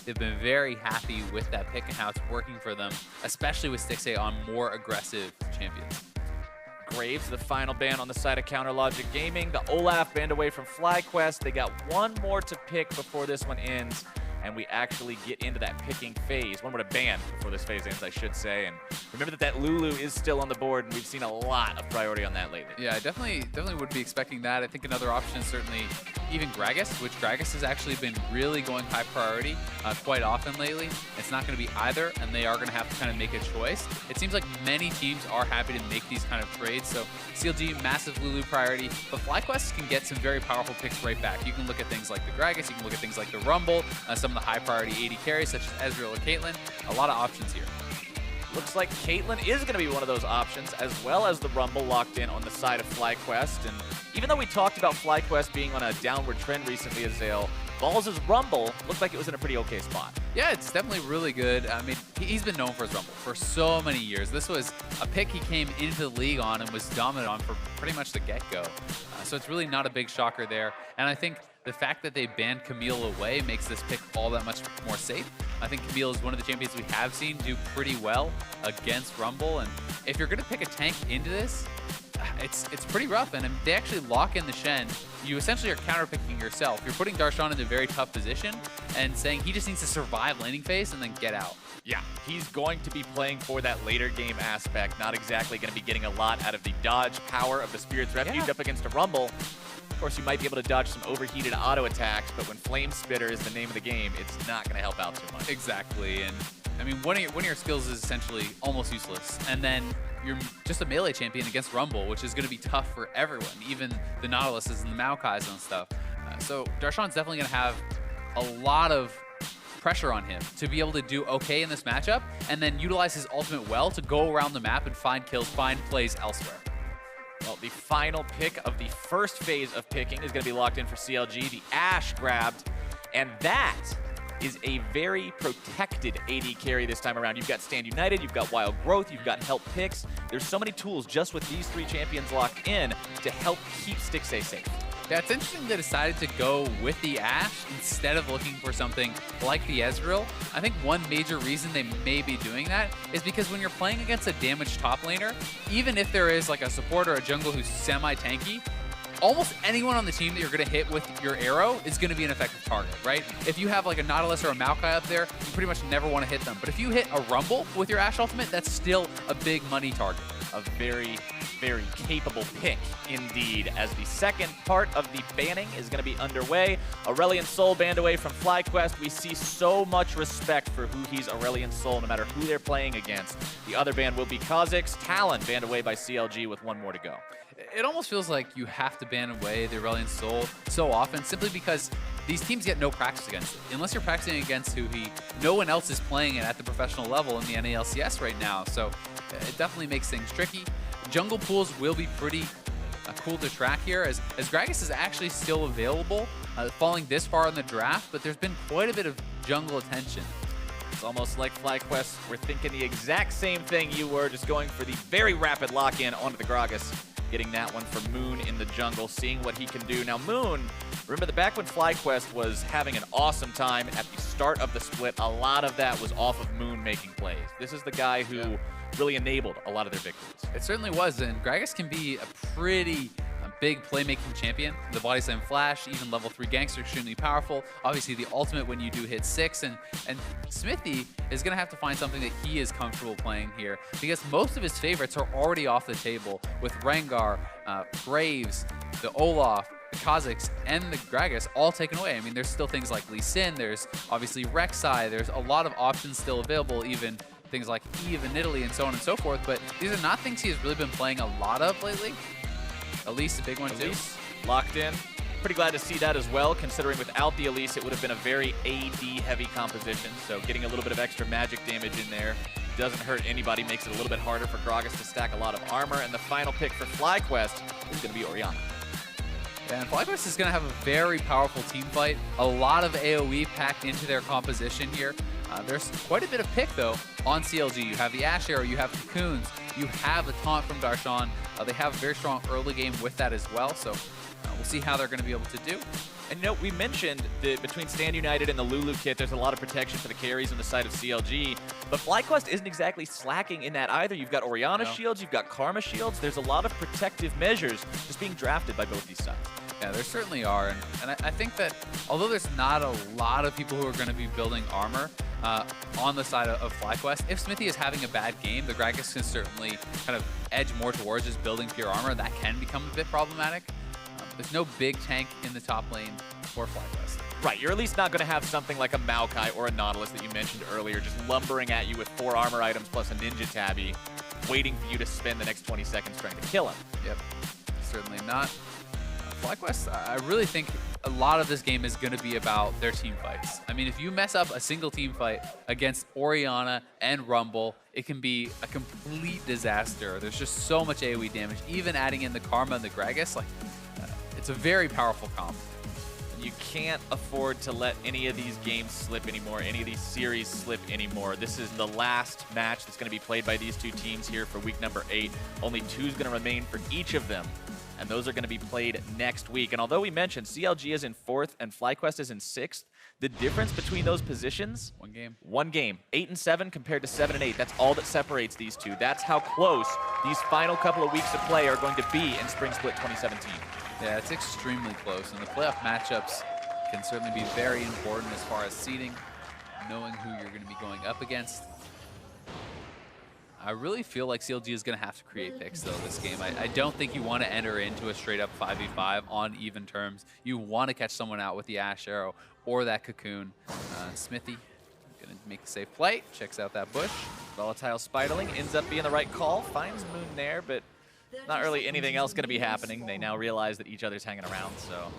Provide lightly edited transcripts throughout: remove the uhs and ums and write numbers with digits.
they've been very happy with that pick and how it's working for them, especially with Stixxay on more aggressive champions. Graves, the final ban on the side of Counter Logic Gaming. The Olaf banned away from FlyQuest. They got one more to pick before this one ends, and we actually get into that picking phase. One more to ban before this phase ends, I should say. And remember that Lulu is still on the board, and we've seen a lot of priority on that lately. Yeah, I definitely would be expecting that. I think another option is certainly even Gragas, which Gragas has actually been really going high priority quite often lately. It's not going to be either, and they are going to have to kind of make a choice. It seems like many teams are happy to make these kind of trades. So CLG, massive Lulu priority, but FlyQuest can get some very powerful picks right back. You can look at things like the Gragas, you can look at things like the Rumble, some of the high priority AD carries such as Azael or Caitlyn. A lot of options here. Looks like Caitlyn is going to be one of those options, as well as the Rumble locked in on the side of FlyQuest. And even though we talked about FlyQuest being on a downward trend recently, Azael, Balls' Rumble looked like it was in a pretty okay spot. Yeah, it's definitely really good. I mean, he's been known for his Rumble for so many years. This was a pick he came into the league on and was dominant on for pretty much the get-go. So it's really not a big shocker there. And I think the fact that they banned Camille away makes this pick all that much more safe. I think Camille is one of the champions we have seen do pretty well against Rumble. And if you're going to pick a tank into this, it's pretty rough. And if they actually lock in the Shen, you essentially are counterpicking yourself. You're putting Darshan in a very tough position and saying he just needs to survive laning phase and then get out. Yeah, he's going to be playing for that later game aspect, not exactly going to be getting a lot out of the dodge power of the Spirit's Refuge up against a Rumble. Of course, you might be able to dodge some overheated auto attacks, but when Flame Spitter is the name of the game, it's not going to help out too much. Exactly, and I mean, one of your skills is essentially almost useless, and then you're just a melee champion against Rumble, which is going to be tough for everyone, even the Nautiluses and the Maokais and stuff. So Darshan's definitely going to have a lot of pressure on him to be able to do okay in this matchup, and then utilize his ultimate well to go around the map and find kills, find plays elsewhere. Well, the final pick of the first phase of picking is going to be locked in for CLG. The Ashe grabbed, and that is a very protected AD carry this time around. You've got Stand United, you've got Wild Growth, you've got Help Picks. There's so many tools just with these three champions locked in to help keep Stixxay safe. Yeah, it's interesting they decided to go with the Ashe instead of looking for something like the Ezreal. I think one major reason they may be doing that is because when you're playing against a damaged top laner, even if there is like a support or a jungle who's semi-tanky, almost anyone on the team that you're going to hit with your arrow is going to be an effective target, right? If you have like a Nautilus or a Maokai up there, you pretty much never want to hit them. But if you hit a Rumble with your Ashe ultimate, that's still a big money target. A very, very capable pick indeed, as the second part of the banning is going to be underway. Aurelion Sol banned away from FlyQuest. We see so much respect for Huhi's Aurelion Sol, no matter who they're playing against. The other ban will be Kha'Zix. Talon banned away by CLG with one more to go. It almost feels like you have to ban away the Aurelion Sol so often, simply because these teams get no practice against it. Unless you're practicing against Huhi, no one else is playing it at the professional level in the NALCS right now, so it definitely makes things tricky. Jungle pools will be pretty cool to track here, as Gragas is actually still available, falling this far in the draft, but there's been quite a bit of jungle attention. It's almost like FlyQuest were thinking the exact same thing you were, just going for the very rapid lock-in onto the Gragas. Getting that one for Moon in the jungle, seeing what he can do. Now Moon, remember back when FlyQuest was having an awesome time at the start of the split, a lot of that was off of Moon making plays. This is the guy who really enabled a lot of their victories. It certainly was, and Gragas can be a pretty big playmaking champion. The body slam flash, even level 3 ganks are extremely powerful. Obviously the ultimate when you do hit 6, and Xmithie is going to have to find something that he is comfortable playing here, because most of his favorites are already off the table with Rengar, Graves, the Olaf, the Kha'Zix, and the Gragas all taken away. I mean, there's still things like Lee Sin, there's obviously Rek'Sai, there's a lot of options still available, even things like Eve in Italy and so on and so forth, but these are not things he has really been playing a lot of lately. Elise, a big one too. Elise locked in. Pretty glad to see that as well, considering without the Elise, it would have been a very AD-heavy composition. So getting a little bit of extra magic damage in there doesn't hurt anybody, makes it a little bit harder for Gragas to stack a lot of armor. And the final pick for FlyQuest is going to be Orianna. And FlyQuest is going to have a very powerful team fight. A lot of AoE packed into their composition here. There's quite a bit of pick, though, on CLG. You have the Ashe arrow, you have Cocoons, you have the taunt from Darshan. They have a very strong early game with that as well, so we'll see how they're going to be able to do. And you know, we mentioned that between Stand United and the Lulu kit, there's a lot of protection for the carries on the side of CLG. But FlyQuest isn't exactly slacking in that either. You've got Orianna shields, you've got Karma shields. There's a lot of protective measures just being drafted by both these sides. Yeah, there certainly are. And I think that although there's not a lot of people who are going to be building armor on the side of FlyQuest, if Xmithie is having a bad game, the Gragas can certainly kind of edge more towards just building pure armor. That can become a bit problematic. There's no big tank in the top lane for FlyQuest. Right, you're at least not going to have something like a Maokai or a Nautilus that you mentioned earlier, just lumbering at you with 4 armor items plus a Ninja Tabby, waiting for you to spend the next 20 seconds trying to kill him. Yep, certainly not. FlyQuest, I really think a lot of this game is going to be about their team fights. I mean, if you mess up a single team fight against Orianna and Rumble, it can be a complete disaster. There's just so much AoE damage. Even adding in the Karma and the Gragas, like, it's a very powerful comp. You can't afford to let any of these games slip anymore, any of these series slip anymore. This is the last match that's going to be played by these two teams here for week number 8. Only 2 is going to remain for each of them, and those are going to be played next week. And although we mentioned CLG is in 4th and FlyQuest is in 6th, the difference between those positions, one game. 8 and 7 compared to 7 and 8. That's all that separates these two. That's how close these final couple of weeks of play are going to be in Spring Split 2017. Yeah, it's extremely close, and the playoff matchups can certainly be very important as far as seeding, knowing who you're going to be going up against. I really feel like CLG is going to have to create picks, though, this game. I don't think you want to enter into a straight-up 5v5 on even terms. You want to catch someone out with the Ashe Arrow or that Cocoon. Xmithie going to make a safe play, checks out that bush. Volatile Spiderling ends up being the right call, finds Moon there, but not really anything else going to be happening. They now realize that each other's hanging around, so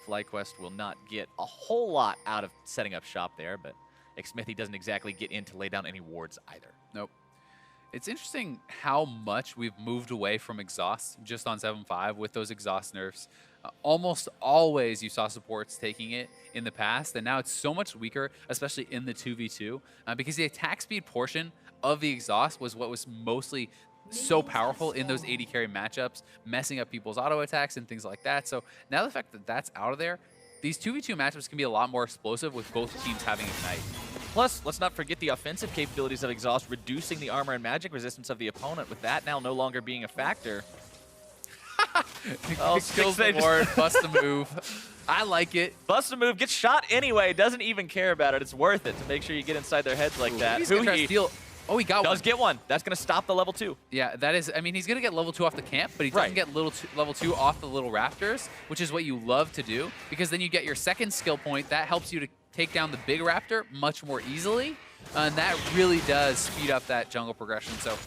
FlyQuest will not get a whole lot out of setting up shop there, but Xmithie doesn't exactly get in to lay down any wards either. Nope. It's interesting how much we've moved away from exhaust just on 7.5 with those exhaust nerfs. Almost always you saw supports taking it in the past, and now it's so much weaker, especially in the 2v2, because the attack speed portion of the exhaust was what was mostly so powerful in those AD carry matchups, messing up people's auto attacks and things like that. So now the fact that that's out of there, these 2v2 matchups can be a lot more explosive with both teams having Ignite. Plus, let's not forget the offensive capabilities of Exhaust, reducing the armor and magic resistance of the opponent, with that now no longer being a factor. Oh, kills the ward, bust a move. I like it. Bust a move, gets shot anyway, doesn't even care about it. It's worth it to make sure you get inside their heads like that. He's gonna try to steal. Oh, he got one. Does get one. That's going to stop the level 2. Yeah, that is. I mean, he's going to get level 2 off the camp, but he doesn't get level 2 off the little raptors, which is what you love to do, because then you get your second skill point. That helps you to take down the big raptor much more easily, and that really does speed up that jungle progression. So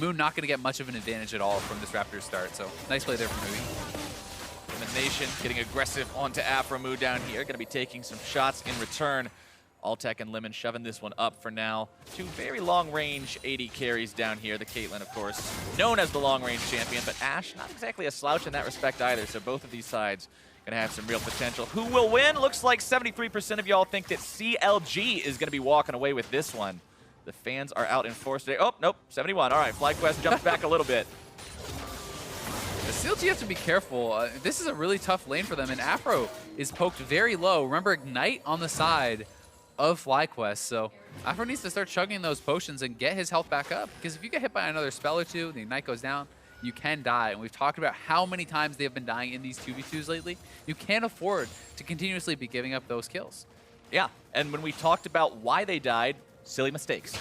Moon not going to get much of an advantage at all from this raptor start. So nice play there from Huhi. Lemonnation getting aggressive onto Aphromoo down here. Going to be taking some shots in return. Altec and Lemon shoving this one up for now. 2 very long-range AD carries down here. The Caitlyn, of course, known as the long-range champion, but Ashe, not exactly a slouch in that respect either, so both of these sides going to have some real potential. Who will win? Looks like 73% of y'all think that CLG is going to be walking away with this one. The fans are out in force today. Oh, nope, 71. All right, FlyQuest jumps back a little bit. The CLG have to be careful. This is a really tough lane for them, and Aphro is poked very low. Remember, Ignite on the side of FlyQuest, so Aphro needs to start chugging those potions and get his health back up, because if you get hit by another spell or two, the Ignite goes down, you can die. And we've talked about how many times they have been dying in these 2v2s lately. You can't afford to continuously be giving up those kills. Yeah, and when we talked about why they died, silly mistakes.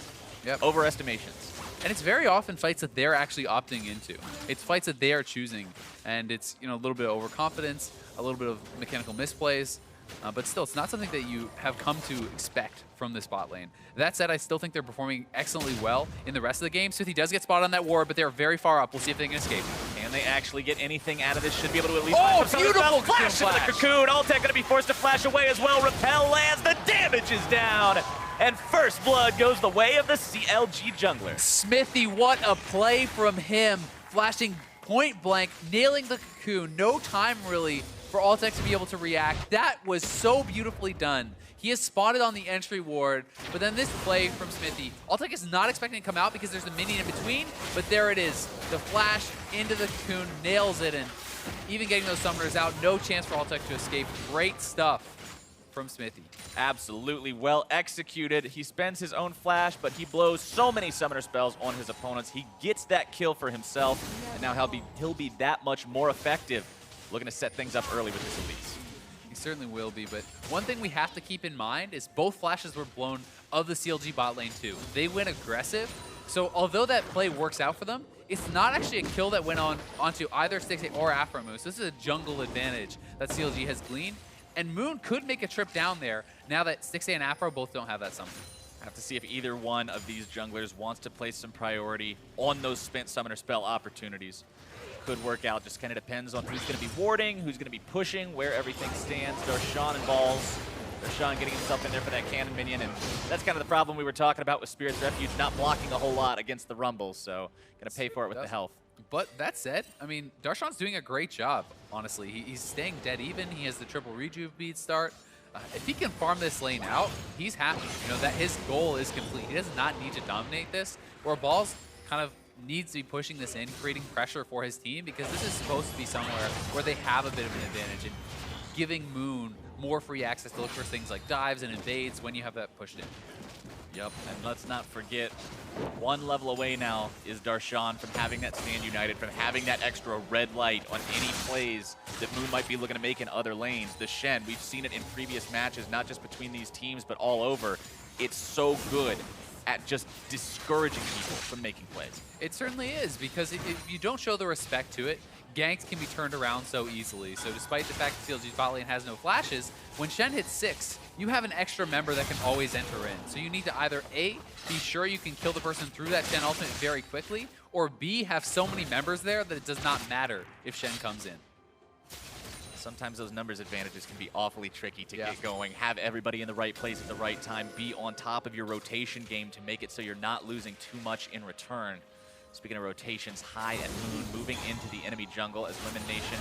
Yep. Overestimations. And it's very often fights that they're actually opting into. It's fights that they are choosing, and it's, you know, a little bit of overconfidence, a little bit of mechanical misplays. But still, it's not something that you have come to expect from this bot lane. That said, I still think they're performing excellently well in the rest of the game. Xmithie does get spotted on that ward, but they're very far up. We'll see if they can escape. Can they actually get anything out of this? Should be able to at least beautiful flash into the Cocoon. Altec going to be forced to flash away as well. Repel lands. The damage is down. And first blood goes the way of the CLG jungler. Xmithie, what a play from him. Flashing point blank, nailing the Cocoon. No time really for Altec to be able to react. That was so beautifully done. He is spotted on the entry ward, but then this play from Xmithie. Altec is not expecting to come out because there's a minion in between, but there it is. The flash into the Cocoon, nails it, and even getting those summoners out. No chance for Altec to escape. Great stuff from Xmithie. Absolutely well executed. He spends his own flash, but he blows so many summoner spells on his opponents. He gets that kill for himself, and now he'll be that much more effective. Looking to set things up early with this Elise. He certainly will be, but one thing we have to keep in mind is both flashes were blown of the CLG bot lane too. They went aggressive, so although that play works out for them, it's not actually a kill that went onto either Stixxay or Aphromoo. So this is a jungle advantage that CLG has gleaned, and Moon could make a trip down there now that Stixxay and Aphro both don't have that summon. Have to see if either one of these junglers wants to place some priority on those spent summoner spell opportunities. Could work out, just kind of depends on who's going to be warding, who's going to be pushing, where everything stands. Darshan and balls. Darshan getting himself in there for that cannon minion, and that's kind of the problem we were talking about with Spirit's Refuge, not blocking a whole lot against the Rumble, so going to pay for it with the health. But that said, I mean, Darshan's doing a great job, honestly. He's staying dead even. He has the triple rejuve bead start. If he can farm this lane out, he's happy. You know, that his goal is complete. He does not need to dominate this, or Balls kind of needs to be pushing this in, creating pressure for his team, because this is supposed to be somewhere where they have a bit of an advantage in giving Moon more free access to look for things like dives and invades when you have that pushed in. Yep, and let's not forget, one level away now is Darshan from having that stand united, from having that extra red light on any plays that Moon might be looking to make in other lanes. The Shen, we've seen it in previous matches, not just between these teams, but all over. It's so good at just discouraging people from making plays. It certainly is, because if you don't show the respect to it, ganks can be turned around so easily. So despite the fact that CLG's bot lane has no flashes, when Shen hits 6, you have an extra member that can always enter in. So you need to either A, be sure you can kill the person through that Shen ultimate very quickly, or B, have so many members there that it does not matter if Shen comes in. Sometimes those numbers advantages can be awfully tricky to get going. Have everybody in the right place at the right time. Be on top of your rotation game to make it so you're not losing too much in return. Speaking of rotations, High and Moon moving into the enemy jungle as Lemonnation,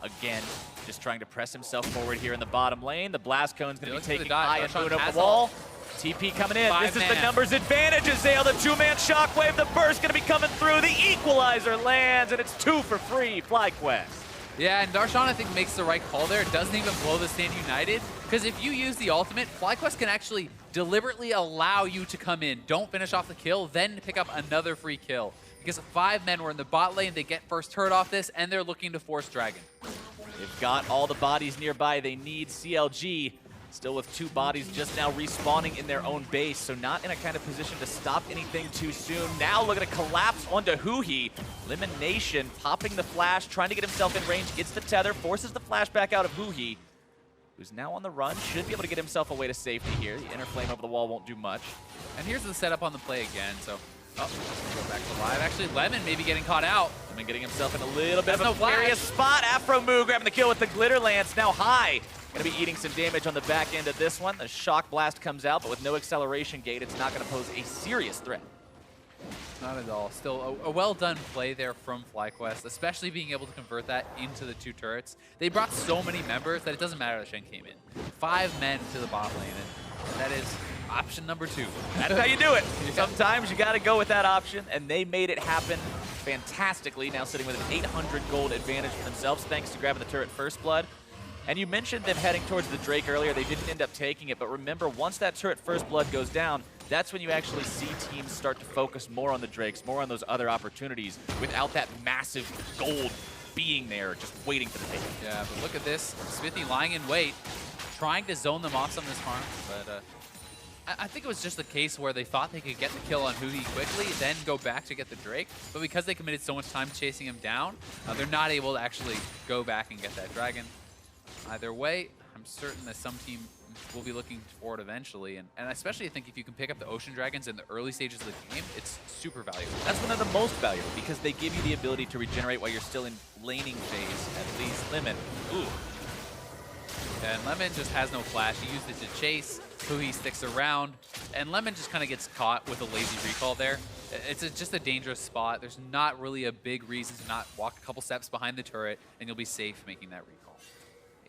again, just trying to press himself forward here in the bottom lane. The Blast Cone's going to be taking High and Moon over the wall. TP coming in. This is the numbers advantage. Azael, the two-man shockwave. The burst going to be coming through. The equalizer lands, and it's 2 for free. FlyQuest. Yeah, and Darshan, I think, makes the right call there. It doesn't even blow the stand united, because if you use the ultimate, FlyQuest can actually deliberately allow you to come in, don't finish off the kill, then pick up another free kill. Because 5 men were in the bot lane, they get first turret off this, and they're looking to force Dragon. They've got all the bodies nearby they need. CLG still with 2 bodies just now respawning in their own base, so not in a kind of position to stop anything too soon. Now looking to collapse onto Huhi. Lemonnation popping the flash, trying to get himself in range, gets the tether, forces the flash back out of Huhi, who's now on the run, should be able to get himself away to safety here. The inner flame over the wall won't do much. And here's the setup on the play again, so go back to live. Actually, Lemon maybe getting caught out. Lemon getting himself in a little bit of a precarious spot. Aphromoo grabbing the kill with the Glitter Lance. Now High going to be eating some damage on the back end of this one. The Shock Blast comes out, but with no acceleration gate, it's not going to pose a serious threat. Not at all. Still a well-done play there from FlyQuest, especially being able to convert that into the 2 turrets. They brought so many members that it doesn't matter that Shen came in. 5 men to the bot lane, and that is option number 2. That's how you do it. Sometimes you got to go with that option, and they made it happen fantastically. Now sitting with an 800 gold advantage for themselves, thanks to grabbing the turret First Blood. And you mentioned them heading towards the Drake earlier. They didn't end up taking it, but remember, once that turret First Blood goes down, that's when you actually see teams start to focus more on the Drakes, more on those other opportunities, without that massive gold being there, just waiting for the take. Yeah, but look at this. Xmithie lying in wait, trying to zone them off some of this farm, but I think it was just a case where they thought they could get the kill on Huhi quickly, then go back to get the Drake. But because they committed so much time chasing him down, they're not able to actually go back and get that Dragon. Either way, I'm certain that some team will be looking forward eventually, and especially I think if you can pick up the Ocean Dragons in the early stages of the game, it's super valuable. That's when they're the most valuable, because they give you the ability to regenerate while you're still in laning phase, at least. Lemon, ooh. And Lemon just has no flash. He used it to chase. Huhi sticks around, and Lemon just kind of gets caught with a lazy recall there. It's just a dangerous spot. There's not really a big reason to not walk a couple steps behind the turret, and you'll be safe making that recall.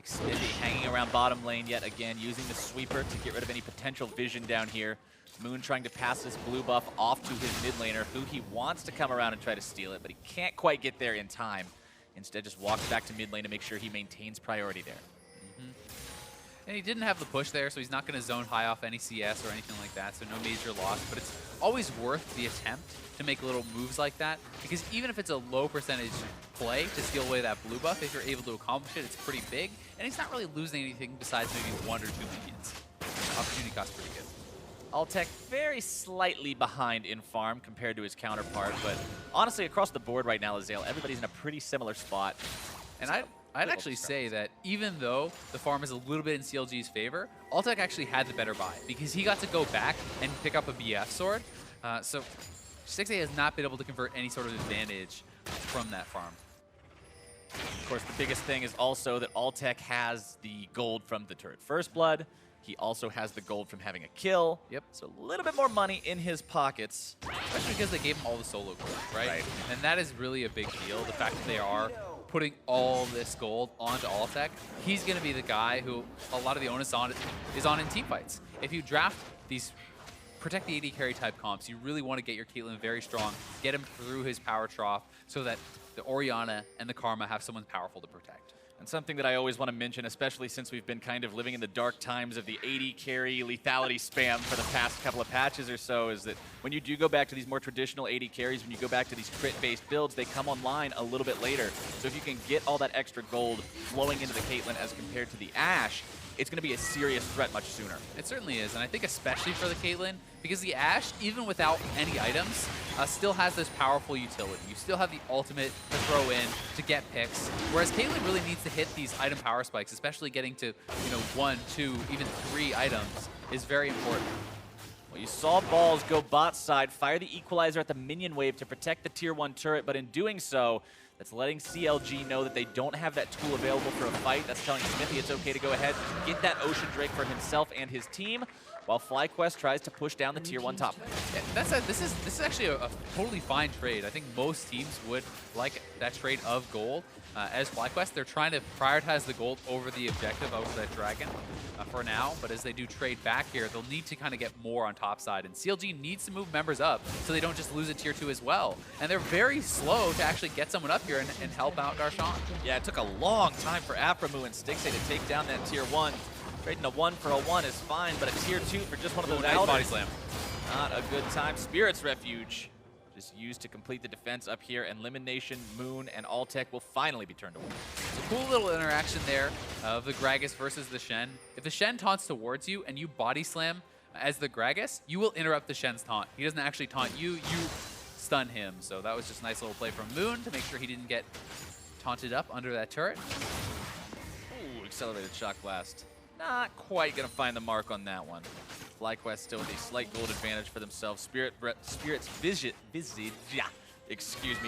Xmithie hanging around bottom lane yet again, using the sweeper to get rid of any potential vision down here. Moon trying to pass this blue buff off to his mid laner, who he wants to come around and try to steal it, but he can't quite get there in time. Instead, just walks back to mid lane to make sure he maintains priority there. And he didn't have the push there, so he's not going to zone high off any CS or anything like that, so no major loss. But it's always worth the attempt to make little moves like that, because even if it's a low percentage play to steal away that blue buff, if you're able to accomplish it, it's pretty big. And he's not really losing anything besides maybe 1 or 2 minions. Opportunity cost pretty good. Altec very slightly behind in farm compared to his counterpart, but honestly, across the board right now, Azael, everybody's in a pretty similar spot. And I'd actually say that even though the farm is a little bit in CLG's favor, Altec actually had the better buy because he got to go back and pick up a BF sword. So Stixxay has not been able to convert any sort of advantage from that farm. Of course, the biggest thing is also that Altec has the gold from the turret First Blood. He also has the gold from having a kill. Yep. So a little bit more money in his pockets. Especially because they gave him all the solo gold, right? Right. And that is really a big deal. The fact that they are putting all this gold onto Altec, he's going to be the guy who a lot of the onus is on in team fights. If you draft these protect the AD carry type comps, you really want to get your Caitlyn very strong, get him through his power trough so that the Orianna and the Karma have someone powerful to protect. And something that I always want to mention, especially since we've been kind of living in the dark times of the AD carry lethality spam for the past couple of patches or so, is that when you do go back to these more traditional AD carries, when you go back to these crit-based builds, they come online a little bit later. So if you can get all that extra gold flowing into the Caitlyn as compared to the Ashe, it's going to be a serious threat much sooner. It certainly is, and I think especially for the Caitlyn, because the Ashe, even without any items, still has this powerful utility. You still have the ultimate to throw in to get picks, whereas Caitlyn really needs to hit these item power spikes, especially getting to 1, 2, even 3 items is very important. Well, you saw Balls go bot side, fire the equalizer at the minion wave to protect the tier 1 turret, but in doing so, that's letting CLG know that they don't have that tool available for a fight. That's telling Xmithie it's okay to go ahead and get that Ocean Drake for himself and his team, while FlyQuest tries to push down the tier 1 top. Yeah, this is actually a totally fine trade. I think most teams would like that trade of gold. As FlyQuest, they're trying to prioritize the gold over the objective, over that dragon for now. But as they do trade back here, they'll need to kind of get more on top side. And CLG needs to move members up so they don't just lose a tier 2 as well. And they're very slow to actually get someone up here and help out Darshan. Yeah, it took a long time for Aphromoo and Stixxay to take down that tier 1. Trading a 1 for a 1 is fine, but a tier 2 for just one of those nice body slam. Not a good time. Spirit's Refuge just used to complete the defense up here, and Lemonnation, Moon, and Altec will finally be turned away. It's a cool little interaction there of the Gragas versus the Shen. If the Shen taunts towards you and you body slam as the Gragas, you will interrupt the Shen's taunt. He doesn't actually taunt you, you stun him. So that was just a nice little play from Moon to make sure he didn't get taunted up under that turret. Ooh, accelerated shock blast. Not quite going to find the mark on that one. FlyQuest still with a slight gold advantage for themselves. Spirit's Visage,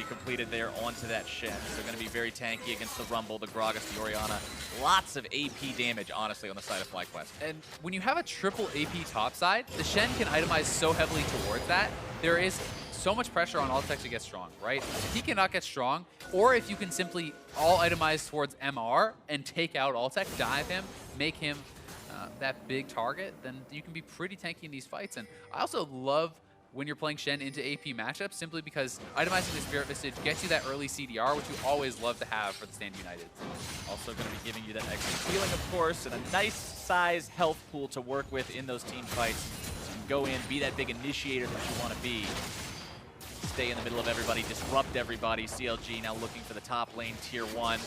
completed there onto that Shen. So going to be very tanky against the Rumble, the Gragas, the Orianna. Lots of AP damage, honestly, on the side of FlyQuest. And when you have a triple AP topside, the Shen can itemize so heavily towards that. There is so much pressure on Altec to get strong, right? If he cannot get strong, or if you can simply all itemize towards MR and take out Altec, dive him, make him that big target, then you can be pretty tanky in these fights. And I also love when you're playing Shen into AP matchups, simply because itemizing the Spirit Visage gets you that early CDR, which you always love to have for the Stand United. Also going to be giving you that extra healing, of course, and a nice size health pool to work with in those team fights. So you can go in, be that big initiator that you want to be. Stay in the middle of everybody, disrupt everybody. CLG now looking for the top lane, tier 1.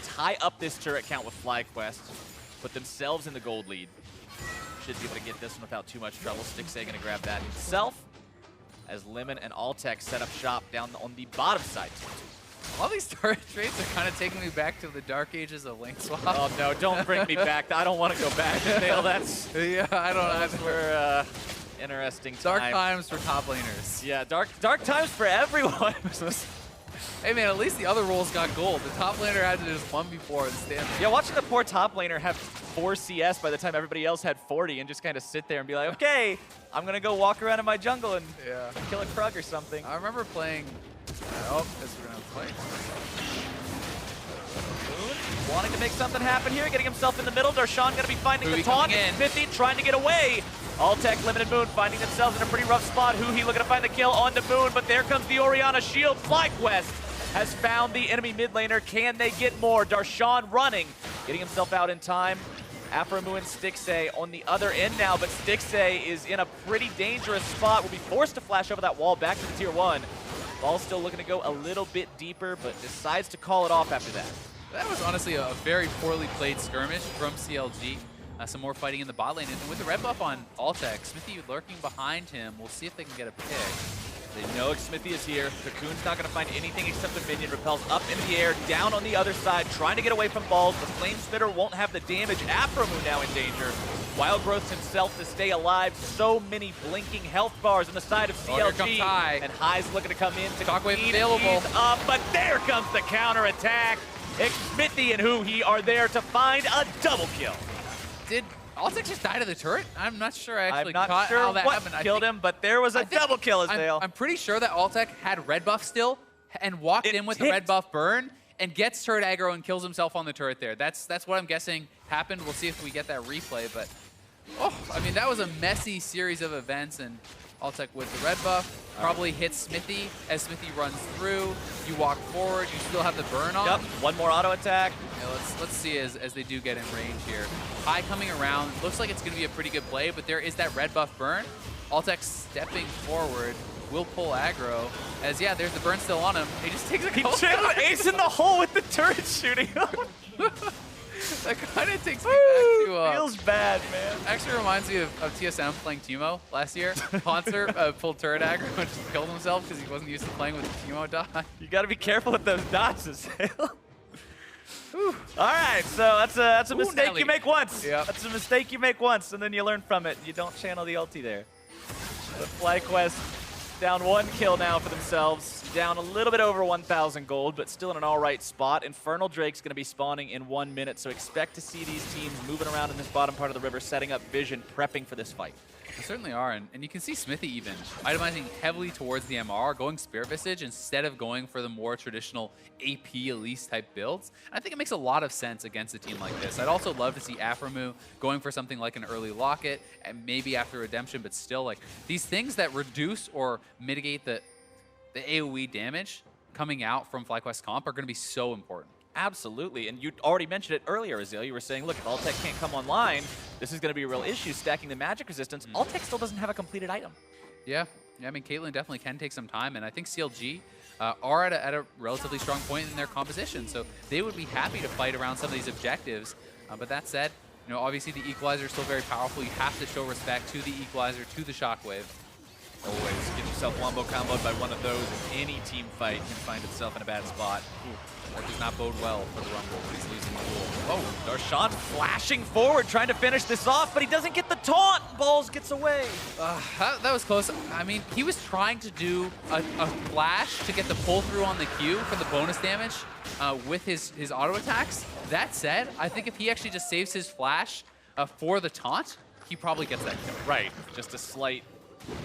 Tie up this turret count with FlyQuest. Put themselves in the gold lead. Should be able to get this one without too much trouble. Stixxay going to grab that himself as Lemon and Altec set up shop down on the bottom side. All these turret trades are kind of taking me back to the dark ages of lane swap. Oh no, don't bring me back. I don't want to go back. Dale, that's... Yeah, I don't know. That's for interesting time. Dark times for top laners. Yeah, dark times for everyone. Hey man, at least the other roles got gold. The top laner had to just 1v4 and stand there. Yeah, watching the poor top laner have 4 CS by the time everybody else had 40 and just kind of sit there and be like, okay, I'm going to go walk around in my jungle and kill a Krug or something. I remember playing... Oh, guess we're going to play. Moon wanting to make something happen here, getting himself in the middle. Darshan going to be finding the taunt. Xmithie trying to get away. Altec, Limited Moon finding themselves in a pretty rough spot. Huhi looking to find the kill onto Moon, but there comes the Orianna shield. FlyQuest has found the enemy mid laner. Can they get more? Darshan running, getting himself out in time. Aphromoo and Stixxay on the other end now, but Stixxay is in a pretty dangerous spot. Will be forced to flash over that wall back to the tier 1. Ball's still looking to go a little bit deeper, but decides to call it off after that. That was honestly a very poorly played skirmish from CLG. Some more fighting in the bot lane, and with the red buff on Altec, Xmithie lurking behind him. We'll see if they can get a pick. They know Xmithie is here. Cocoon's not going to find anything except a minion. Repels up into the air, down on the other side, trying to get away from balls. The Flame Spitter won't have the damage. Aphromoo now in danger. Wild Growth himself to stay alive. So many blinking health bars on the side of CLG. Here comes High. And High's looking to come in to Shockwave available. Up, but there comes the counter attack. Xmithie and Huhi are there to find a double kill. Did Altec just die to the turret? I'm not sure I actually I'm not caught sure how that what happened. killed him, but there was a double kill, Azael. I'm pretty sure that Altec had red buff still and walked in with the red buff burn and gets turret aggro and kills himself on the turret there. That's what I'm guessing happened. We'll see if we get that replay, but I mean, that was a messy series of events, and Altec with the red buff probably hits Xmithie as Xmithie runs through. You walk forward, you still have the burn on. Yep, one more auto attack. Yeah, let's see as they do get in range here. High coming around, looks like it's going to be a pretty good play, but there is that red buff burn. Altec stepping forward, will pull aggro, as yeah, there's the burn still on him. He just takes a couple. He channeled Ace in the hole with the turret shooting him. That kind of takes me back to... feels bad, man. Actually reminds me of TSM playing Teemo last year. Poncer pulled turret aggro and just killed himself because he wasn't used to playing with the Teemo dot. You got to be careful with those dots, Azael. All right, so that's a mistake Nelly. you make once. Yep. That's a mistake you make once, and then you learn from it. You don't channel the ulti there. But FlyQuest down 1 kill now for themselves. Down a little bit over 1,000 gold, but still in an all right spot. Infernal Drake's going to be spawning in 1 minute, so expect to see these teams moving around in this bottom part of the river, setting up vision, prepping for this fight. They certainly are, and you can see Xmithie even itemizing heavily towards the MR, going Spirit Visage instead of going for the more traditional AP Elise type builds. And I think it makes a lot of sense against a team like this. I'd also love to see Aphromoo going for something like an early Locket, and maybe after Redemption, but still like these things that reduce or mitigate the AoE damage coming out from FlyQuest comp are going to be so important. Absolutely, and you already mentioned it earlier, Azael. You were saying, look, if Altec can't come online, this is going to be a real issue, stacking the magic resistance. Altec still doesn't have a completed item. Yeah, I mean, Caitlyn definitely can take some time, and I think CLG are at a relatively strong point in their composition, so they would be happy to fight around some of these objectives. But that said, you know, obviously the Equalizer is still very powerful. You have to show respect to the Equalizer, to the Shockwave. Always get yourself wombo comboed by one of those. Any team fight can find itself in a bad spot. That does not bode well for the Rumble when he's losing the pool. Oh, Darshan flashing forward, trying to finish this off, but he doesn't get the taunt. Balls gets away. That was close. I mean, he was trying to do a flash to get the pull through on the Q for the bonus damage with his auto attacks. That said, I think if he actually just saves his flash for the taunt, he probably gets that kill. Right, just a slight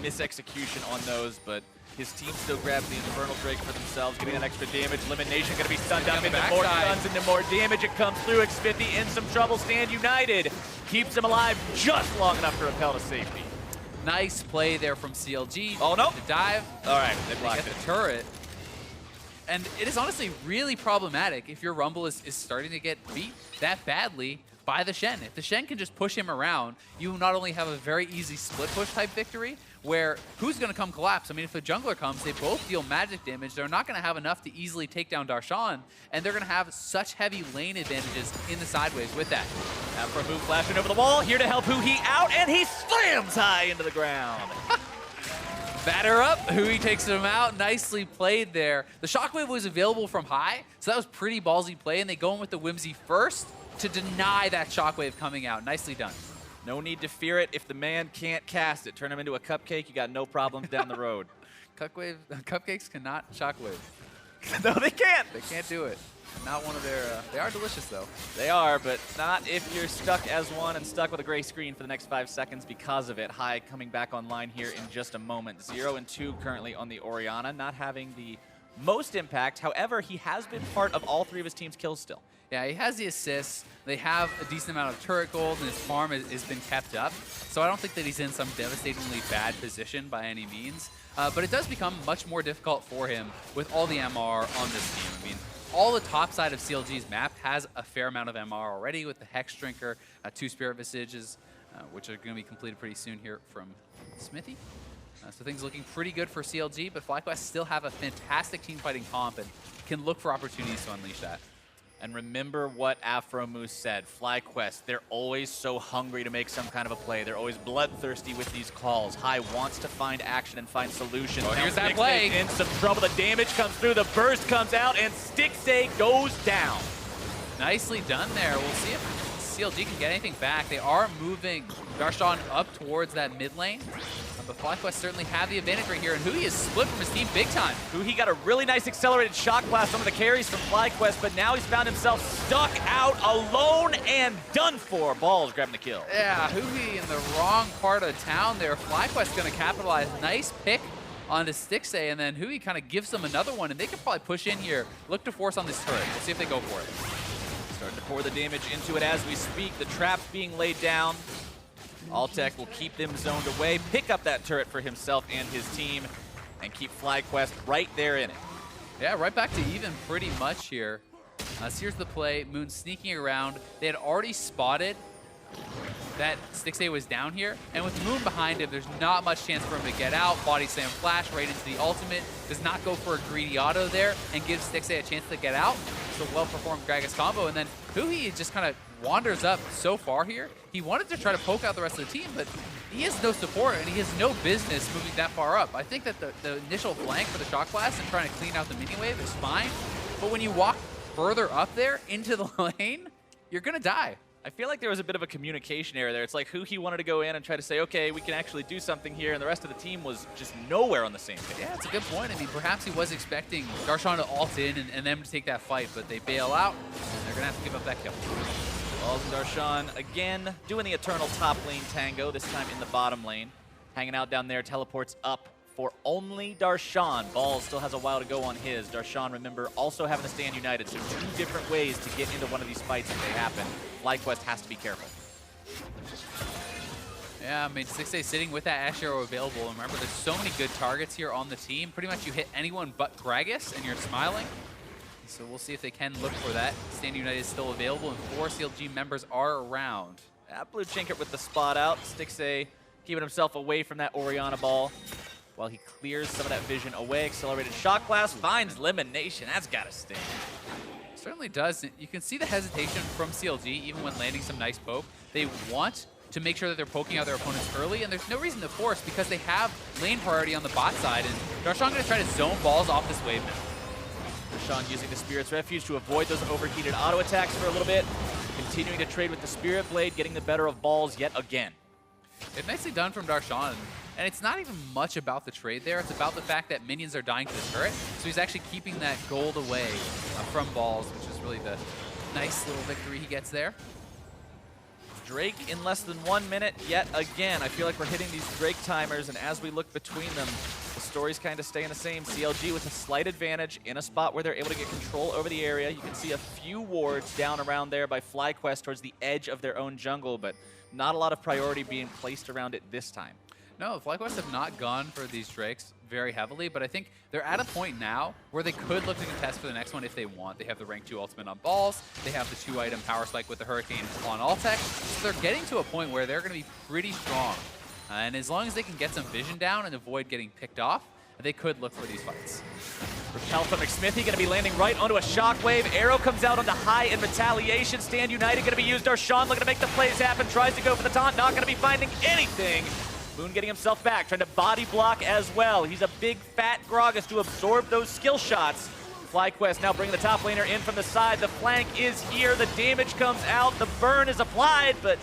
misexecution on those, but his team still grabs the Infernal Drake for themselves, getting that extra damage. Lemonnation going to be stunned up into more stuns, into more damage. It comes through. Xmithie in some trouble. Stand United keeps him alive just long enough to repel to safety. Nice play there from CLG. Oh, no. The dive. All right, they They blocked get it. the turret. And it is honestly really problematic if your Rumble is starting to get beat that badly by the Shen. If the Shen can just push him around, you not only have a very easy split push type victory, where who's going to come collapse? I mean, if the jungler comes, they both deal magic damage. They're not going to have enough to easily take down Darshan, and they're going to have such heavy lane advantages in the sideways with that. Aphromoo flashing over the wall, here to help Huhi out, and he slams High into the ground. Batter up, Huhi takes him out. Nicely played there. The Shockwave was available from High, so that was pretty ballsy play, and they go in with the Whimsy first to deny that Shockwave coming out. Nicely done. No need to fear it. If the man can't cast it, turn him into a cupcake, you got no problems down the road. Cupcakes cannot Shockwave. No, they can't. They can't do it. Not one of their... they are delicious, though. They are, but not if you're stuck as one and stuck with a gray screen for the next 5 seconds because of it. High coming back online here in just a moment. 0 and 2 currently on the Orianna, not having the most impact. However, he has been part of all 3 of his team's kills still. Yeah, he has the assists. They have a decent amount of turret gold, and his farm has been kept up. So I don't think that he's in some devastatingly bad position by any means. But it does become much more difficult for him with all the MR on this team. I mean, all the top side of CLG's map has a fair amount of MR already with the Hex Drinker, 2 Spirit Visages, which are going to be completed pretty soon here from Xmithie. So things looking pretty good for CLG, but FlyQuest still have a fantastic team fighting comp and can look for opportunities to unleash that. And remember what Aphromoo said, FlyQuest, they're always so hungry to make some kind of a play. They're always bloodthirsty with these calls. High wants to find action and find solutions. Oh, here's that play. In some trouble, the damage comes through, the burst comes out, and Stixxay goes down. Nicely done there. We'll see if CLG can get anything back. They are moving Darshan up towards that mid lane. But FlyQuest certainly have the advantage right here, and Huhi is split from his team big time. Huhi got a really nice accelerated shock blast from the carries from FlyQuest, but now he's found himself stuck out alone and done for. Balls grabbing the kill. Yeah, Huhi in the wrong part of town there. FlyQuest going to capitalize. Nice pick onto Stixxay, and then Huhi kind of gives them another one, and they can probably push in here, look to force on this turret. We'll see if they go for it. Starting to pour the damage into it as we speak. The trap's being laid down. Altec will keep them zoned away, pick up that turret for himself and his team, and keep FlyQuest right there in it. Yeah, right back to even pretty much here. So here's the play. Moon sneaking around. They had already spotted that Stixxay was down here, and with Moon behind him, there's not much chance for him to get out. Body slam flash right into the ultimate. Does not go for a greedy auto there and gives Stixxay a chance to get out. It's a well-performed Gragas combo, and then Huhi just kind of wanders up so far here. He wanted to try to poke out the rest of the team, but he has no support, and he has no business moving that far up. I think that the initial flank for the shock blast and trying to clean out the mini wave is fine, but when you walk further up there into the lane, you're going to die. I feel like there was a bit of a communication error there. It's like Huhi wanted to go in and try to say, okay, we can actually do something here, and the rest of the team was just nowhere on the same page. Yeah, it's a good point. I mean, perhaps he was expecting Darshan to ult in and them to take that fight, but they bail out, and they're going to have to give up that kill. Balls and Darshan again doing the eternal top lane tango, this time in the bottom lane. Hanging out down there, teleports up for only Darshan. Balls still has a while to go on his. Darshan, remember, also having to stand united, so 2 different ways to get into one of these fights if they happen. FlyQuest has to be careful. Yeah, I mean, Stixxay sitting with that Ashe arrow available. And remember, there's so many good targets here on the team. Pretty much you hit anyone but Gragas, and you're smiling. So we'll see if they can look for that. Stand United is still available, and 4 CLG members are around. Blue Chinket with the spot out. Stixxay keeping himself away from that Orianna ball while he clears some of that vision away. Accelerated shock blast finds Lemonnation. That's got to sting. Certainly does. You can see the hesitation from CLG even when landing some nice poke. They want to make sure that they're poking out their opponents early, and there's no reason to force because they have lane priority on the bot side, and Darshan going to try to zone balls off this wave now. Darshan using the Spirit's Refuge to avoid those overheated auto attacks for a little bit. Continuing to trade with the Spirit Blade, getting the better of balls yet again. It's nicely done from Darshan, and it's not even much about the trade there. It's about the fact that minions are dying to the turret, so he's actually keeping that gold away from balls, which is really the nice little victory he gets there. Drake in less than 1 minute yet again. I feel like we're hitting these Drake timers, and as we look between them, the story's kind of staying the same. CLG with a slight advantage in a spot where they're able to get control over the area. You can see a few wards down around there by FlyQuest towards the edge of their own jungle, but not a lot of priority being placed around it this time. No, FlyQuest have not gone for these Drakes very heavily, but I think they're at a point now where they could look to contest for the next one if they want. They have the rank 2 ultimate on balls, they have the 2-item power spike with the Hurricane on Altec, so they're getting to a point where they're going to be pretty strong. And as long as they can get some vision down and avoid getting picked off, they could look for these fights. Repel from Xmithie going to be landing right onto a shockwave. Arrow comes out onto High in retaliation. Stand United going to be used. Darshan looking to make the plays happen. Tries to go for the taunt. Not going to be finding anything. Moon getting himself back. Trying to body block as well. He's a big fat Gragas to absorb those skill shots. FlyQuest now bringing the top laner in from the side. The flank is here. The damage comes out. The burn is applied, but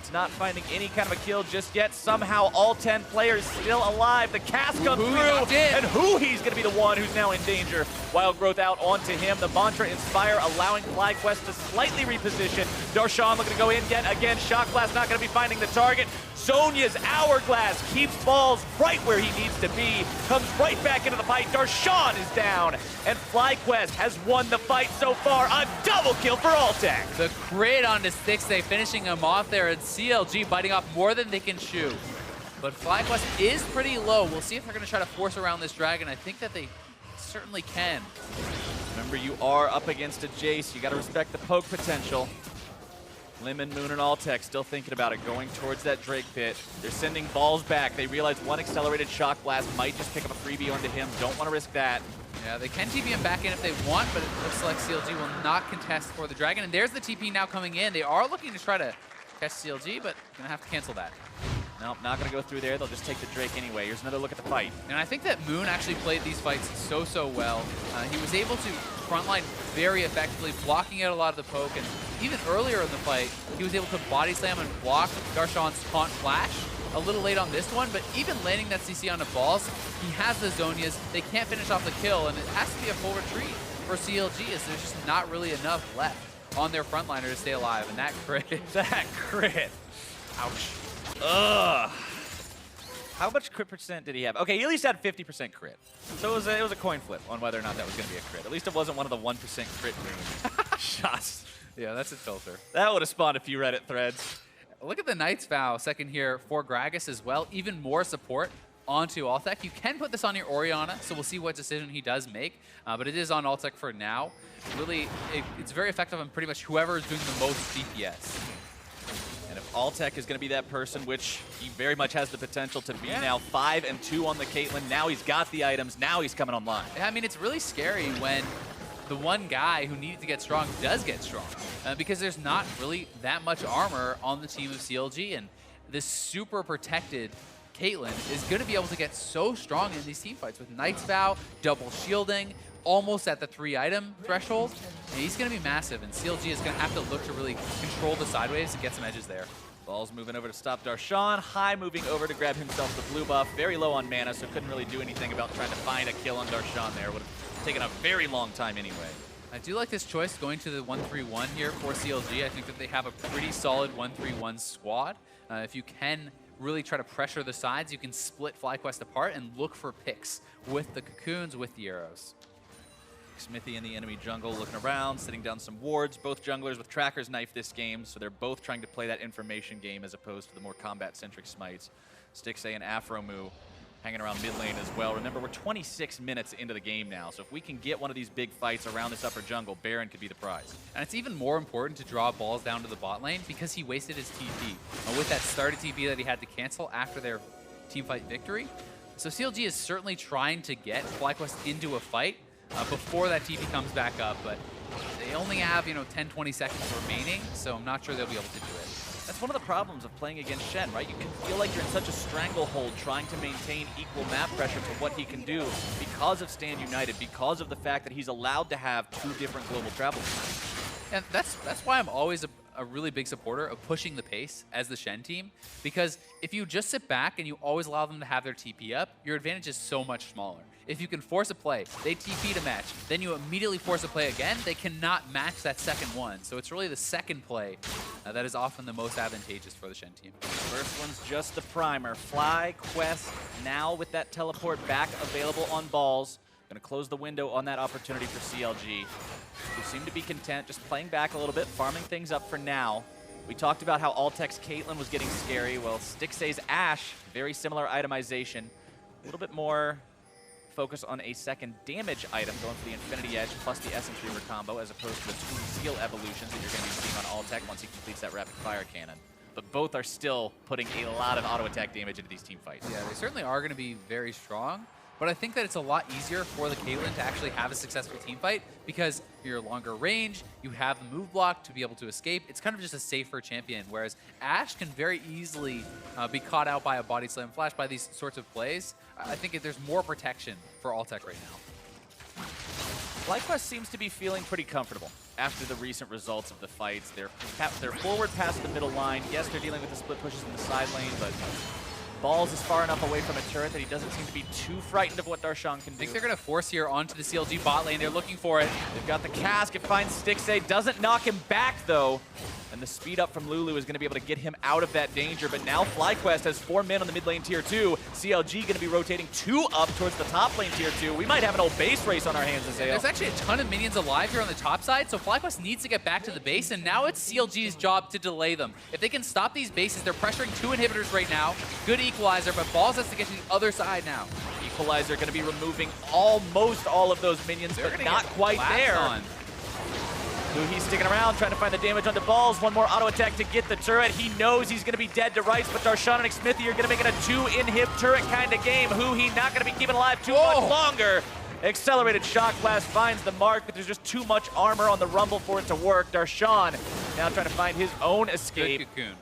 It's not finding any kind of a kill just yet. Somehow all 10 players still alive. The cast comes through, and Huhi's going to be the one who's now in danger. Wild Growth out onto him. The Mantra Inspire allowing FlyQuest to slightly reposition. Darshan looking to go in yet again. Shock Blast not going to be finding the target. Sonya's Hourglass keeps balls right where he needs to be. Comes right back into the fight. Darshan is down, and FlyQuest has won the fight so far. A double kill for Altec. The crit onto Stixxay, finishing him off there, and CLG biting off more than they can chew. But FlyQuest is pretty low. We'll see if they're going to try to force around this dragon. I think that they certainly can. Remember, you are up against a Jayce. You got to respect the poke potential. Lemon, Moon, and Altec still thinking about it, going towards that Drake pit. They're sending balls back. They realize one accelerated Shock Blast might just pick up a freebie onto him. Don't want to risk that. Yeah, they can TP him back in if they want, but it looks like CLG will not contest for the dragon. And there's the TP now coming in. They are looking to try to catch CLG, but going to have to cancel that. Nope, not going to go through there. They'll just take the Drake anyway. Here's another look at the fight. And I think that Moon actually played these fights so well. He was able to frontline very effectively, blocking out a lot of the poke. And even earlier in the fight, he was able to body slam and block Darshan's taunt flash. A little late on this one, but even landing that CC on the balls, he has the Zonias. They can't finish off the kill, and it has to be a full retreat for CLG, as there's just not really enough left on their frontliner to stay alive. And that crit, that crit. Ouch. Ugh. How much crit percent did he have? Okay, he at least had 50% crit. So it was a coin flip on whether or not that was going to be a crit. At least it wasn't one of the 1% crit shots. Yeah, that's a filter. That would have spawned a few Reddit threads. Look at the Knight's Vow second here for Gragas as well. Even more support onto Altec. You can put this on your Orianna, so we'll see what decision he does make. But it is on Altec for now. Really, it's very effective on pretty much whoever is doing the most DPS. And if Altec is going to be that person, which he very much has the potential to be now, 5-2 on the Caitlyn. Now he's got the items. Now he's coming online. Yeah, I mean, it's really scary when the one guy who needed to get strong does get strong, because there's not really that much armor on the team of CLG, and this super protected Caitlyn is going to be able to get so strong in these team fights with Knight's Vow, double shielding, almost at the 3-item threshold. And he's going to be massive, and CLG is going to have to look to really control the sideways and get some edges there. Ball's moving over to stop Darshan. High moving over to grab himself the blue buff. Very low on mana, so couldn't really do anything about trying to find a kill on Darshan there. Would have taken a very long time anyway. I do like this choice going to the 1-3-1 here for CLG. I think that they have a pretty solid 1-3-1 squad. If you can really try to pressure the sides, you can split FlyQuest apart and look for picks with the cocoons, with the arrows. Xmithie in the enemy jungle looking around, sitting down some wards. Both junglers with Tracker's Knife this game, so they're both trying to play that information game as opposed to the more combat-centric smites. Stixxay and Aphromoo hanging around mid lane as well. Remember, we're 26 minutes into the game now, so if we can get one of these big fights around this upper jungle, Baron could be the prize. And it's even more important to draw balls down to the bot lane because he wasted his TP. With that started TP that he had to cancel after their teamfight victory. So CLG is certainly trying to get FlyQuest into a fight before that TP comes back up, but they only have, 10, 20 seconds remaining, so I'm not sure they'll be able to do it. That's one of the problems of playing against Shen, right? You can feel like you're in such a stranglehold trying to maintain equal map pressure to what he can do because of Stand United, because of the fact that he's allowed to have 2 different global travel times. And that's why I'm always a really big supporter of pushing the pace as the Shen team, because if you just sit back and you always allow them to have their TP up, your advantage is so much smaller. If you can force a play, they TP to match, then you immediately force a play again, they cannot match that second one. So it's really the second play that is often the most advantageous for the Shen team. First one's just the primer. FlyQuest now with that teleport back available on balls. Going to close the window on that opportunity for CLG, who seem to be content just playing back a little bit, farming things up for now. We talked about how Altec's Caitlyn was getting scary. Well, Stixxay's Ashe, very similar itemization. A little bit more focus on a second damage item, going for the Infinity Edge plus the Essence Reaver combo, as opposed to the 2 skill evolutions that you're going to be seeing on Altec once he completes that rapid fire cannon. But both are still putting a lot of auto attack damage into these team fights. Yeah, they certainly are going to be very strong. But I think that it's a lot easier for the Caitlyn to actually have a successful team fight because you're longer range, you have the move block to be able to escape. It's kind of just a safer champion, whereas Ashe can very easily be caught out by a body slam flash by these sorts of plays. I think there's more protection for Altec right now. FlyQuest seems to be feeling pretty comfortable after the recent results of the fights. They're forward past the middle line. Yes, they're dealing with the split pushes in the side lane, but Balls is far enough away from a turret that he doesn't seem to be too frightened of what Darshan can do. I think they're going to force here onto the CLG bot lane. They're looking for it. They've got the cask. It finds Stixxay. Doesn't knock him back, though. And the speed up from Lulu is going to be able to get him out of that danger. But now FlyQuest has 4 men on the mid lane tier 2. CLG going to be rotating 2 up towards the top lane tier 2. We might have an old base race on our hands, Azael. There's actually a ton of minions alive here on the top side, so FlyQuest needs to get back to the base, and now it's CLG's job to delay them. If they can stop these bases, they're pressuring 2 inhibitors right now. Good equalizer, but Balls has to get to the other side now. Equalizer going to be removing almost all of those minions, but not quite there. Huhi's sticking around, trying to find the damage onto Balls. One more auto attack to get the turret. He knows he's going to be dead to rights, but Darshan and Xmithie are going to make it a 2-inhib turret kind of game. Huhi not going to be keeping alive too much longer. Accelerated Shock Blast finds the mark, but there's just too much armor on the Rumble for it to work. Darshan now trying to find his own escape. Good cocoon.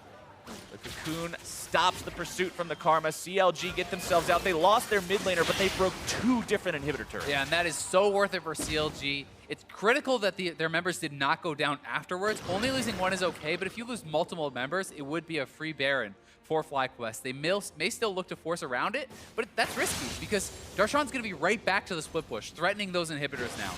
The cocoon stops the pursuit from the Karma. CLG get themselves out. They lost their mid laner, but they broke 2 different inhibitor turrets. Yeah, and that is so worth it for CLG. It's critical that their members did not go down afterwards. Only losing 1 is okay, but if you lose multiple members, it would be a free Baron for FlyQuest. They may still look to force around it, but that's risky because Darshan's going to be right back to the split push, threatening those inhibitors now.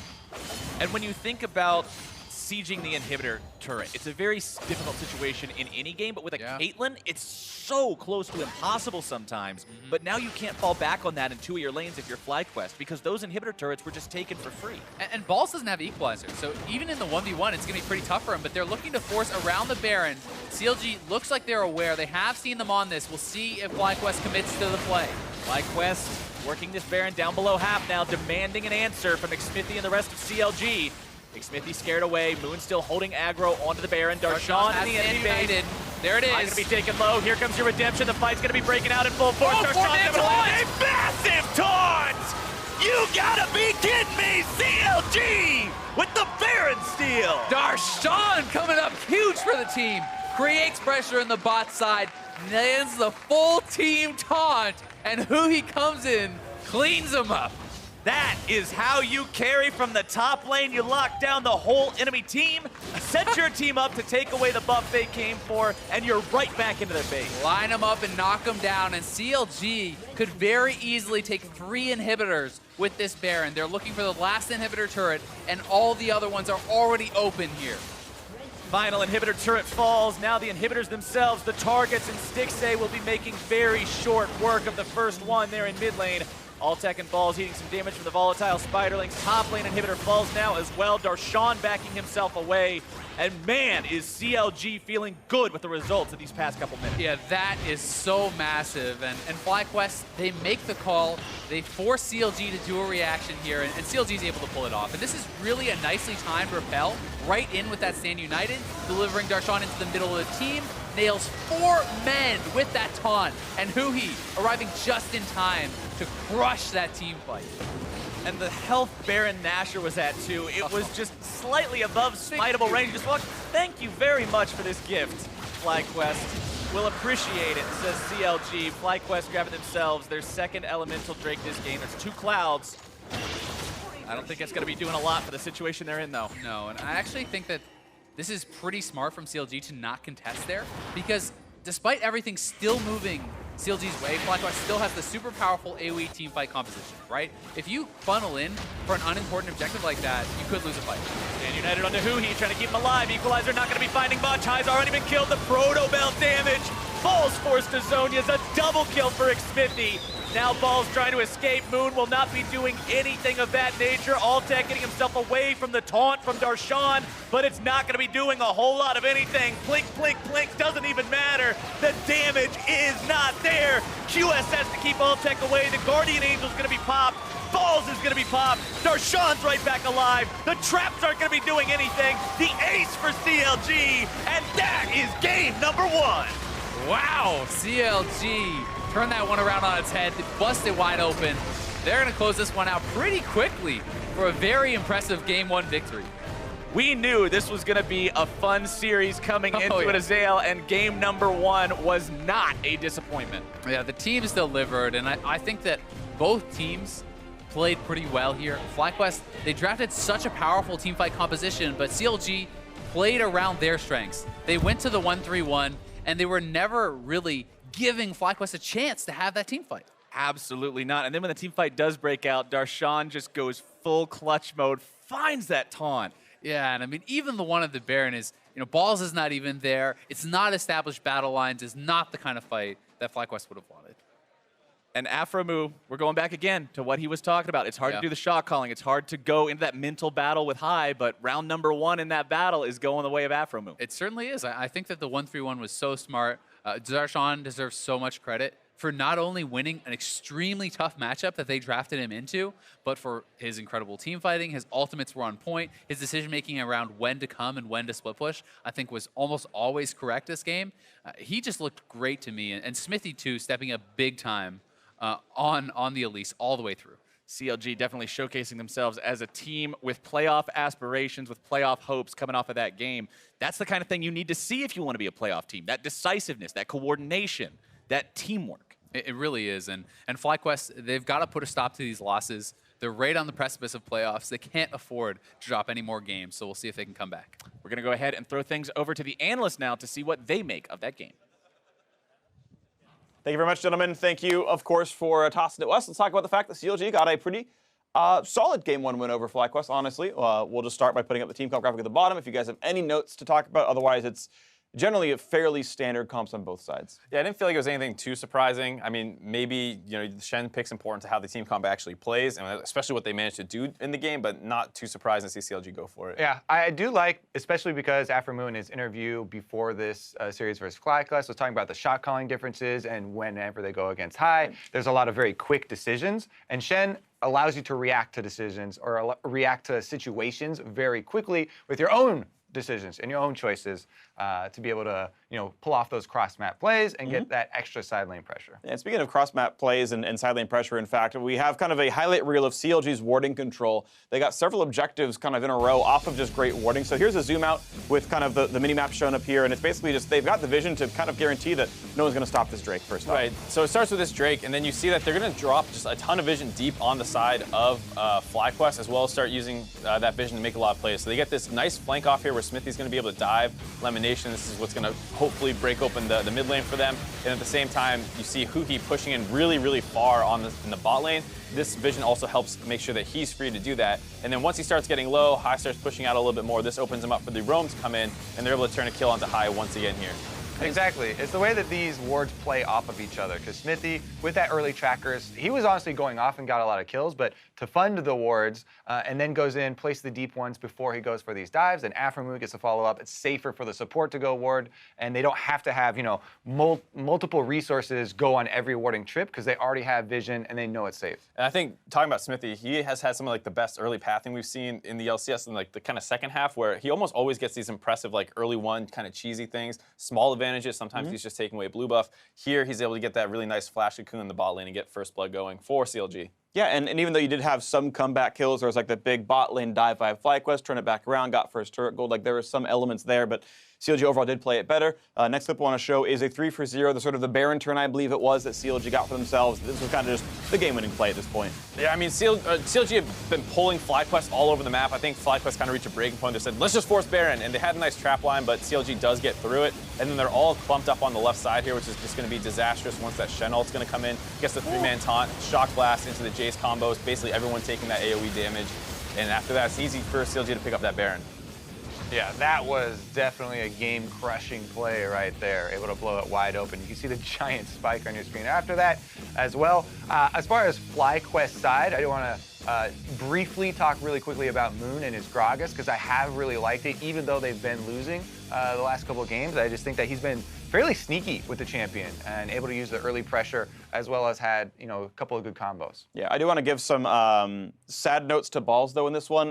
And when you think about sieging the inhibitor turret, it's a very difficult situation in any game, but with a Caitlyn, it's so close to impossible sometimes. But now you can't fall back on that in 2 of your lanes if you're FlyQuest, because those inhibitor turrets were just taken for free. And Balls doesn't have Equalizer, so even in the 1v1, it's going to be pretty tough for him, but they're looking to force around the Baron. CLG looks like they're aware. They have seen them on this. We'll see if FlyQuest commits to the play. FlyQuest working this Baron down below half now, demanding an answer from Xmithie and the rest of CLG. Xmithie scared away. Moon still holding aggro onto the Baron. Darshan in the enemy base. There it is. Not going to be taken low. Here comes your redemption. The fight's going to be breaking out in full force. Oh, Darshan coming away. A massive taunt! You gotta be kidding me! CLG with the Baron steal! Darshan coming up huge for the team. Creates pressure in the bot side. Lands the full team taunt. And Huhi comes in, cleans him up. That is how you carry from the top lane. You lock down the whole enemy team, set your team up to take away the buff they came for, and you're right back into their base. Line them up and knock them down, and CLG could very easily take 3 inhibitors with this Baron. They're looking for the last inhibitor turret, and all the other ones are already open here. Final inhibitor turret falls. Now the inhibitors themselves, the targets, and Stixxay will be making very short work of the first one there in mid lane. Altec and Balls eating some damage from the volatile Spiderlings. Top lane inhibitor falls now as well. Darshan backing himself away. And man, is CLG feeling good with the results of these past couple minutes. Yeah, that is so massive. And FlyQuest, they make the call. They force CLG to do a reaction here, and CLG is able to pull it off. And this is really a nicely timed repel right in with that Stand United, delivering Darshan into the middle of the team. Nails 4 men with that taunt, and Huhi arriving just in time to crush that team fight. And the health Baron Nashor was at too. It was just slightly above smiteable range. Just walked. Thank you very much for this gift, FlyQuest. We'll appreciate it, says CLG. FlyQuest grabbing themselves their 2nd elemental Drake this game. That's 2 clouds. I don't think it's going to be doing a lot for the situation they're in, though. No, and I actually think that this is pretty smart from CLG to not contest there, because despite everything still moving CLG's way, FlyQuest still has the super powerful AoE teamfight composition, right? If you funnel in for an unimportant objective like that, you could lose a fight. And United onto Huhi, trying to keep him alive. Equalizer not going to be finding much. High's already been killed. The Proto Bell damage. Balls forced to Zhonya's a double kill for Xmithie. Now Balls trying to escape. Moon will not be doing anything of that nature. Altec getting himself away from the taunt from Darshan, but it's not going to be doing a whole lot of anything. Blink, blink, blink, doesn't even matter. The damage is not there. QS has to keep Altec away. The Guardian Angel's going to be popped. Balls is going to be popped. Darshan's right back alive. The traps aren't going to be doing anything. The ace for CLG, and that is game number 1. Wow, CLG turned that one around on its head, busted wide open. They're going to close this one out pretty quickly for a very impressive Game 1 victory. We knew this was going to be a fun series coming into it, Azael, and game number 1 was not a disappointment. Yeah, the teams delivered, and I think that both teams played pretty well here. FlyQuest, they drafted such a powerful teamfight composition, but CLG played around their strengths. They went to the 1-3-1, and they were never really giving FlyQuest a chance to have that teamfight. Absolutely not. And then when the team fight does break out, Darshan just goes full clutch mode, finds that taunt. Yeah, and I mean, even the one of the Baron is, Balls is not even there. It's not established battle lines. It's not the kind of fight that FlyQuest would have wanted. And Aphromoo, we're going back again to what he was talking about. It's hard to do the shot calling. It's hard to go into that mental battle with High, but round number 1 in that battle is going the way of Aphromoo. It certainly is. I think that the 1-3-1 was so smart. Darshan deserves so much credit for not only winning an extremely tough matchup that they drafted him into, but for his incredible team fighting. His ultimates were on point. His decision-making around when to come and when to split push, I think, was almost always correct this game. He just looked great to me. And Xmithie, too, stepping up big time on the Elise all the way through. CLG definitely showcasing themselves as a team with playoff aspirations, with playoff hopes coming off of that game. That's the kind of thing you need to see if you want to be a playoff team. That decisiveness, that coordination, that teamwork. It really is. And FlyQuest, they've got to put a stop to these losses. They're right on the precipice of playoffs. They can't afford to drop any more games, so we'll see if they can come back. We're going to go ahead and throw things over to the analysts now to see what they make of that game. Thank you very much, gentlemen. Thank you, of course, for tossing it to us. Let's talk about the fact that CLG got a pretty solid Game 1 win over FlyQuest, honestly. We'll just start by putting up the team comp graphic at the bottom if you guys have any notes to talk about. Otherwise, it's generally a fairly standard comps on both sides. Yeah, I didn't feel like it was anything too surprising. I mean, maybe, the Shen pick's important to how the team comp actually plays, and especially what they managed to do in the game, but not too surprising to see CLG go for it. Yeah, I do like, especially because Aphromoo in his interview before this series versus FlyQuest was talking about the shot calling differences and whenever they go against High, there's a lot of very quick decisions, and Shen allows you to react to decisions or react to situations very quickly with your own decisions and your own choices to be able to, pull off those cross-map plays and get that extra side lane pressure. And speaking of cross-map plays and side lane pressure, in fact, we have kind of a highlight reel of CLG's warding control. They got several objectives kind of in a row off of just great warding. So here's a zoom out with kind of the mini-map shown up here, and it's basically just they've got the vision to kind of guarantee that no one's going to stop this Drake first off. Right, so it starts with this Drake, and then you see that they're going to drop just a ton of vision deep on the side of FlyQuest, as well as start using that vision to make a lot of plays. So they get this nice flank off here where Xmithie's going to be able to dive. Lemonnation, this is what's going to hopefully break open the mid lane for them. And at the same time, you see Huhi pushing in really, really far in the bot lane. This vision also helps make sure that he's free to do that. And then once he starts getting low, High starts pushing out a little bit more. This opens him up for the roam to come in, and they're able to turn a kill onto High once again here. Exactly. It's the way that these wards play off of each other. Because Xmithie, with that early trackers, he was honestly going off and got a lot of kills, but to fund the wards and then goes in, place the deep ones before he goes for these dives, and Aphromoo gets to follow up. It's safer for the support to go ward, and they don't have to have, multiple resources go on every warding trip because they already have vision and they know it's safe. And I think, talking about Xmithie, he has had some of the best early pathing we've seen in the LCS in the kind of second half, where he almost always gets these impressive early one kind of cheesy things, small advantages. Sometimes he's just taking away blue buff. Here, he's able to get that really nice flash cocoon in the bot lane and get first blood going for CLG. Yeah, and even though you did have some comeback kills, there was the big bot lane dive by FlyQuest, turn it back around, got first turret gold. There were some elements there, but CLG overall did play it better. Next clip I want to show is a 3-for-0, the sort of the Baron turn, I believe it was, that CLG got for themselves. This was kind of just the game-winning play at this point. Yeah, I mean, CLG have been pulling FlyQuest all over the map. I think FlyQuest kind of reached a breaking point. They said, let's just force Baron, and they had a nice trap line, but CLG does get through it. And then they're all clumped up on the left side here, which is just going to be disastrous once that Shen ult's going to come in. Gets the 3-man taunt, shock blast into the Jayce combos, basically everyone taking that AoE damage. And after that, it's easy for CLG to pick up that Baron. Yeah, that was definitely a game-crushing play right there, able to blow it wide open. You can see the giant spike on your screen after that as well. As far as FlyQuest side, I do want to briefly talk really quickly about Moon and his Gragas, because I have really liked it, even though they've been losing the last couple of games. I just think that he's been fairly sneaky with the champion and able to use the early pressure, as well as had a couple of good combos. Yeah, I do want to give some sad notes to Balls, though, in this one.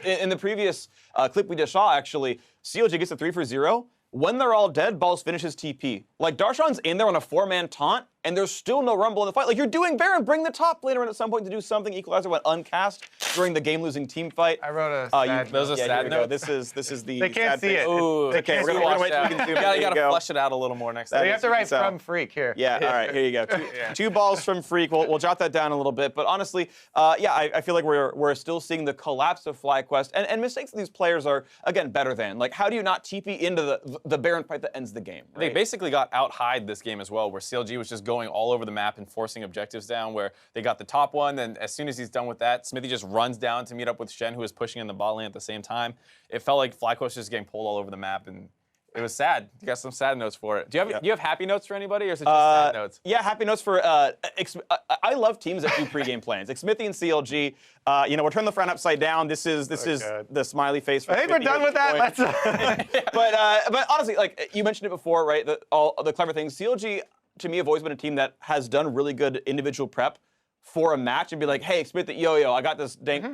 In the previous clip we just saw, actually, CLG gets a 3-for-0. When they're all dead, Balls finishes TP. Darshan's in there on a 4-man taunt, and there's still no Rumble in the fight. Like, you're doing Baron, bring the top laner in at some point to do something. Equalizer went uncast during the game-losing team fight. I wrote a sad Those are sad notes. This is the They can't sad see face. it. Ooh, Okay, we're gonna wait till we can zoom in. There You gotta go. flesh it out a little more next time. You have to write So- from Freak here. Yeah, all right, here you go. Two balls from Freak. We'll jot that down a little bit. But honestly, yeah, I feel like we're still seeing the collapse of FlyQuest. And mistakes that these players are, again, better than. Like, how do you not TP into the Baron fight that ends the game? Right? They basically got out-hied this game as well, where CLG was just going all over the map and forcing objectives down, where they got the top one, and as soon as he's done with that, Xmithie just runs down to meet up with Shen, who is pushing in the bot lane at the same time. It felt like FlyQuest was just getting pulled all over the map, and it was sad. You got some sad notes for it. Do you have happy notes for anybody, or is it just sad notes? Yeah, happy notes for. I love teams that do pregame plans. Xmithie and CLG. We're turning the front upside down. This is God. the smiley face. I think we're done with that. Let's. But honestly, like you mentioned it before, right? All the clever things. CLG to me have always been a team that has done really good individual prep for a match and be like, hey, Xmithie, yo, I got this dank,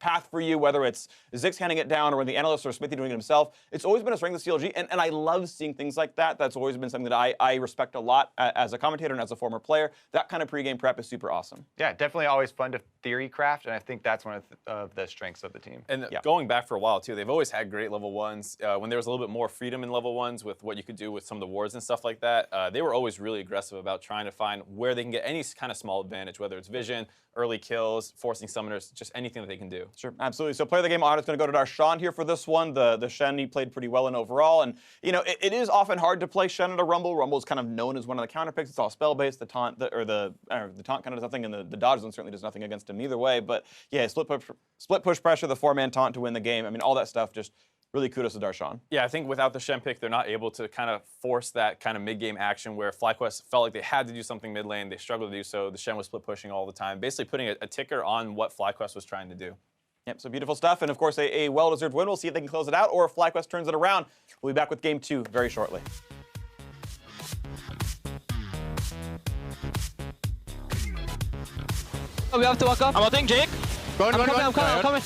path for you, whether it's Ziggs handing it down or the analyst or Xmithie doing it himself. It's always been a strength of CLG, and I love seeing things like that. That's always been something that I respect a lot as a commentator and as a former player. That kind of pregame prep is super awesome. Yeah, definitely always fun to theory craft, and I think that's one of the strengths of the team. And going back for a while, too, they've always had great level ones. When there was a little bit more freedom in level ones with what you could do with some of the wards and stuff like that, they were always really aggressive about trying to find where they can get any kind of small advantage, whether it's vision, early kills, forcing summoners, just anything that they can do. Sure, absolutely. So player of the game honor is going to go to Darshan here for this one. The Shen, he played pretty well in overall. And, it is often hard to play Shen at a Rumble. Rumble is kind of known as one of the counter picks. It's all spell-based. The taunt, the taunt kind of does nothing, and the dodge zone certainly does nothing against him either way. But, yeah, split push pressure, the 4-man taunt to win the game. I mean, all that stuff, just really kudos to Darshan. Yeah, I think without the Shen pick, they're not able to kind of force that kind of mid-game action where FlyQuest felt like they had to do something mid lane. They struggled to do so. The Shen was split pushing all the time, basically putting a ticker on what FlyQuest was trying to do. Yep, so beautiful stuff. And, of course, a well-deserved win. We'll see if they can close it out or if FlyQuest turns it around. We'll be back with Game 2 very shortly. Oh, we have to walk up. I'm ulting Jake. I'm coming.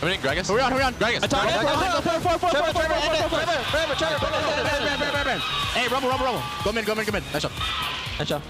I'm in Gragas. Hurry on. Gragas. Hey, Rumble. Go mid. Nice shot.